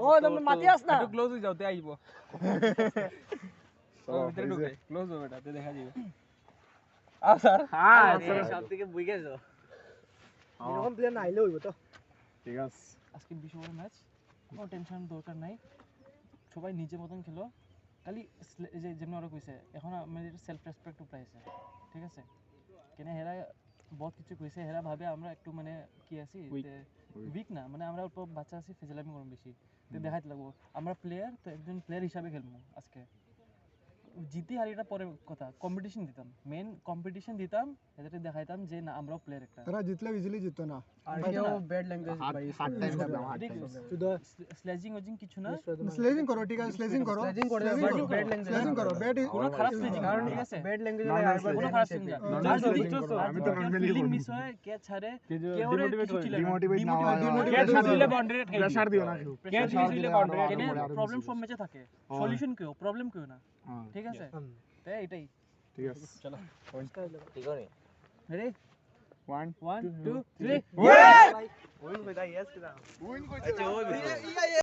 ও তুমি মাতি আস না একটু ক্লোজ হয়ে যাও তে আইব ও ভিতরে ঢুকে ক্লোজ হবে এটা তে দেখা যাবে স্যার হ্যাঁ সব থেকে বুঝে গেছো এরকম প্লেয়ার না আইলে হইব তো ঠিক আছে আজকে বিশ্ব বড় ম্যাচ কোনো টেনশন দরকার নাই সবাই নিজের মতন খেলো খালি এই যে যেমন ওরা কইছে এখন আমাদের সেলফ রেসপেক্ট উপাইছে ঠিক আছে কেন হেরা বহুত কিছু কইছে হেরা ভাবে আমরা একটু মানে কি আছি উইক না মানে আমরা অল্প বাচ্চা আছি ফেজিলামি করব বেশি তো দেখাইতে লাগবো আমরা প্লেয়ার তো একজন প্লেয়ার হিসাবে খেলবো আজকে জিতি হারি এটা পরে কথা কম্পিটিশন দিতাম মেন কম্পিটিশন দিতাম এটাতে দেখাইতাম যে না আমরাও প্লেয়ার একটা তারা জিতলে ইজিলি জিততো না আর কেউ ব্যাড ল্যাঙ্গুয়েজ ভাই হার্ড টাইম করলাম হার্ড টাইম শুধু স্লেজিং ওজিং কিছু না স্লেজিং করো ঠিক আছে স্লেজিং করো স্লেজিং করে বাট ব্যাড ল্যাঙ্গুয়েজ স্লেজিং করো ব্যাড কোনো খারাপ স্লেজিং কারণ ঠিক আছে ব্যাড ল্যাঙ্গুয়েজ কোনো খারাপ স্লেজিং না যদি আমি তো normally ফিলিং করব। মিস হয় কে ছাড়ে ডিমোটিভেট ডিমোটিভেট না হয় কে দিলে বাউন্ডারি প্রেসার দিও না কেউ কে দিলে বাউন্ডারি কেন প্রবলেম সব ম্যাচে থাকে সলিউশন কেউ প্রবলেম কেউ না ঠিক আছে তাই এটাই ঠিক আছে চলো ঠিক আছে রেডি 1 1 2 3 ওই কইতা ইয়েস কিনা উইন আচ্ছা ওই